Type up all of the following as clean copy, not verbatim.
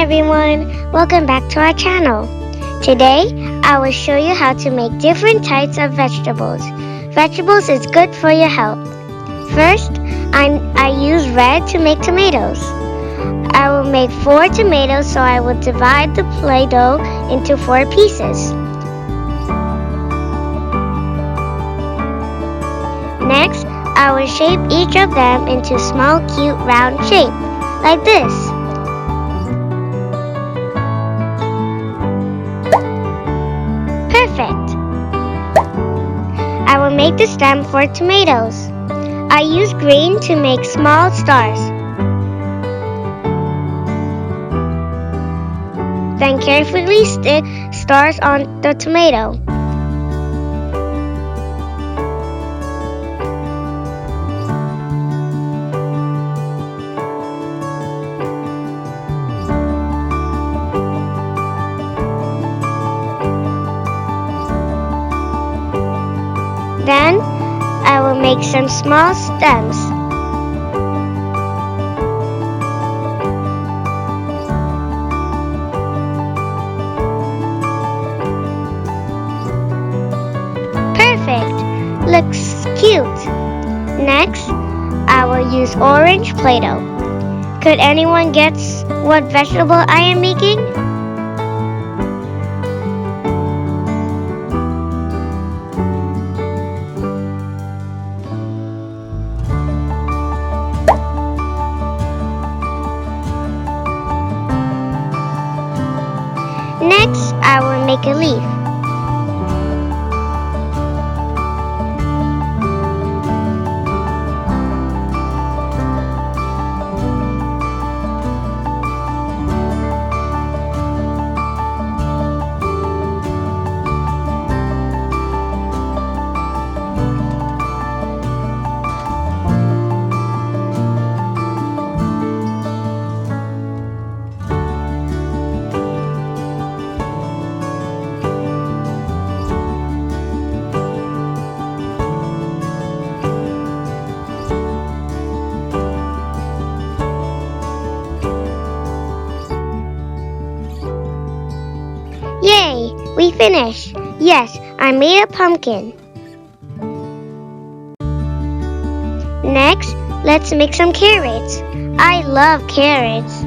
everyone, welcome back to our channel. Today, I will show you how to make different types of vegetables. Vegetables is good for your health. First, I use red to make tomatoes. I will make 4 tomatoes, so I will divide the Play-Doh into 4 pieces. Next, I will shape each of them into small cute round shape, like this. Perfect! I will make the stem for tomatoes. I use green to make small stars. Then carefully stick stars on the tomato. Then, I will make some small stems. Perfect! Looks cute. Next, I will use orange Play-Doh. Could anyone guess what vegetable I am making? Next, I will make a leaf. Yay! We finished! Yes, I made a pumpkin. Next, let's make some carrots. I love carrots.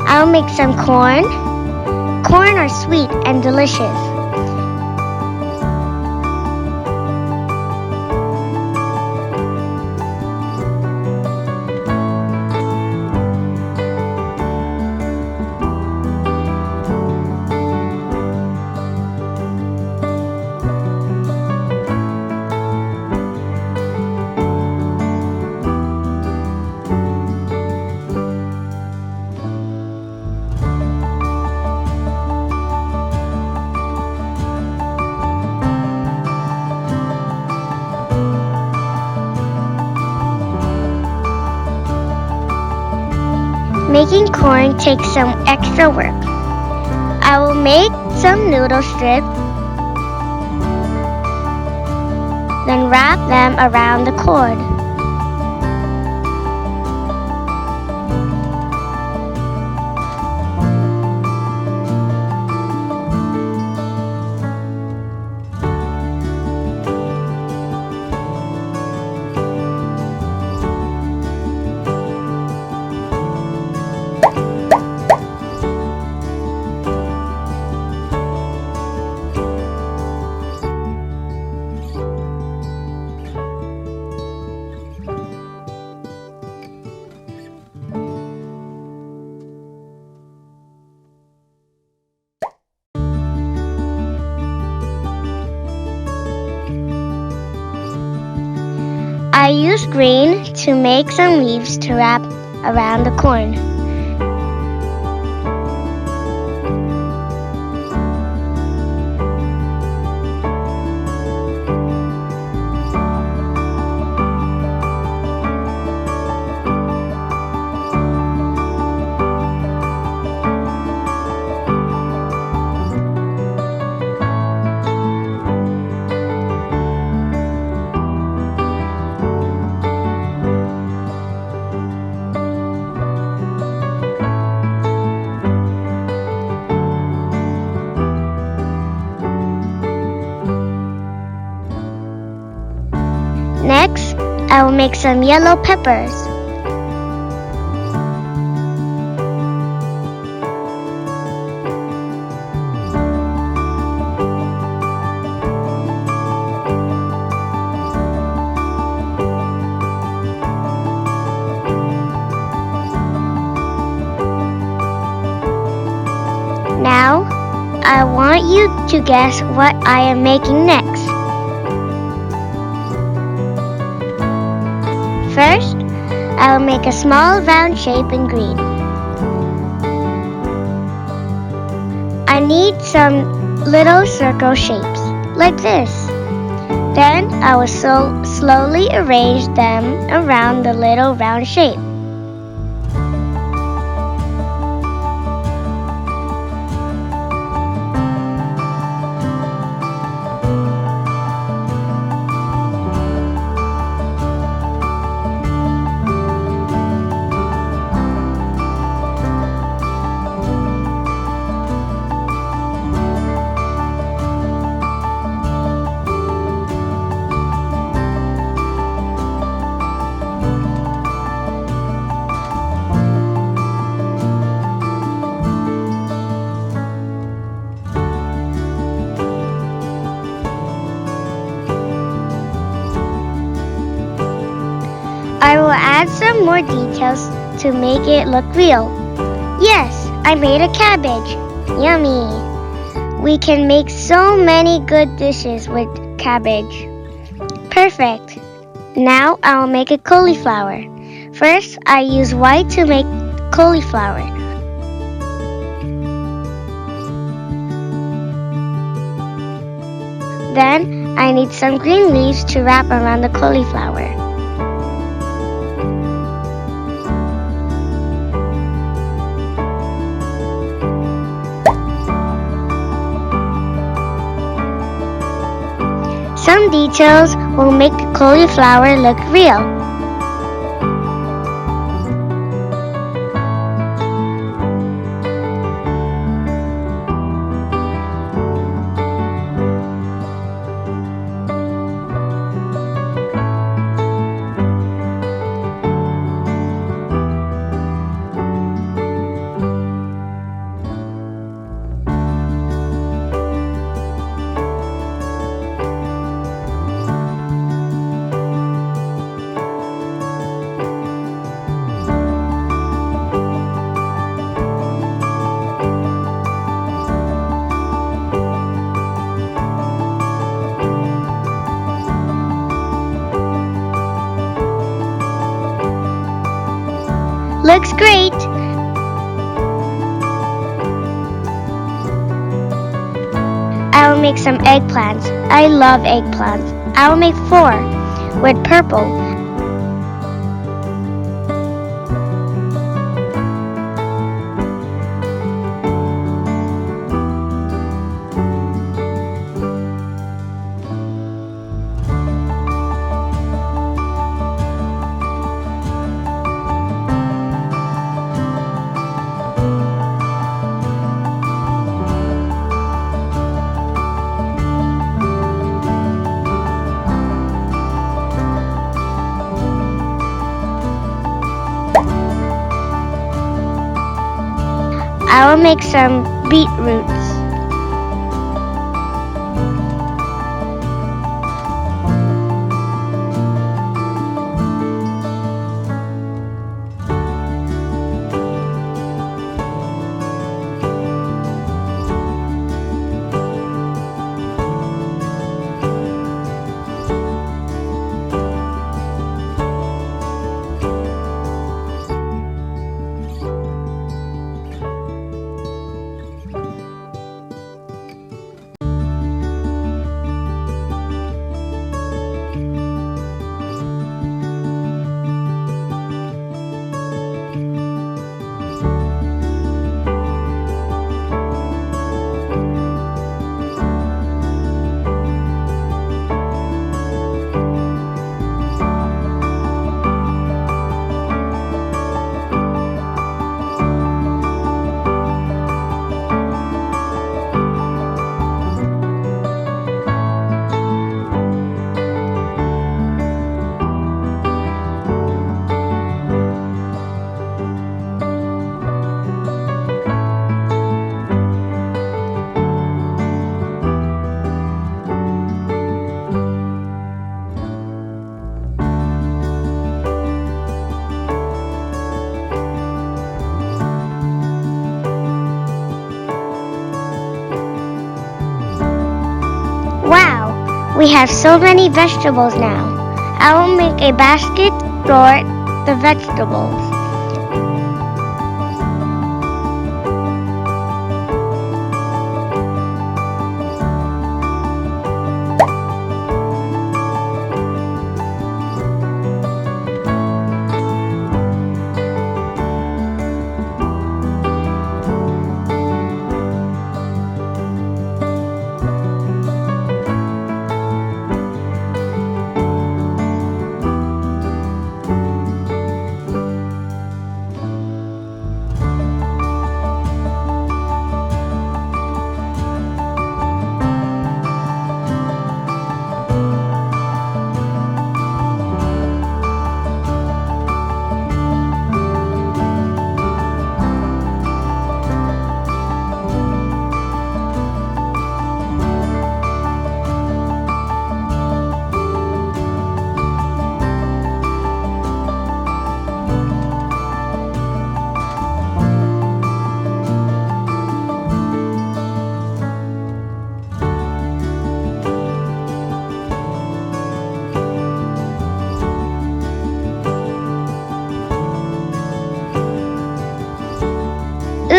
I'll make some corn. Corn are sweet and delicious. Making corn takes some extra work. I will make some noodle strips, then wrap them around the cord. use green to make some leaves to wrap around the corn. Next, I will make some yellow peppers. Now, I want you to guess what I am making next. First, I will make a small round shape in green. I need some little circle shapes, like this. Then I will slowly arrange them around the little round shape. I will add some more details to make it look real. Yes, I made a cabbage. Yummy! We can make so many good dishes with cabbage. Perfect! Now I will make a cauliflower. First, I use white to make cauliflower. Then, I need some green leaves to wrap around the cauliflower. Some details will make the cauliflower look real. Looks great! I will make some eggplants. I love eggplants. I will make 4 with purple. I will make some beetroots. We have so many vegetables now. I will make a basket for the vegetables.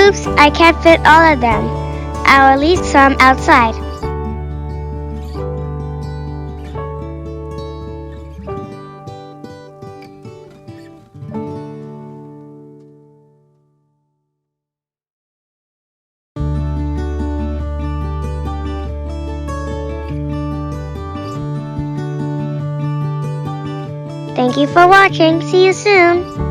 Oops, I can't fit all of them. I will leave some outside. Thank you for watching. See you soon.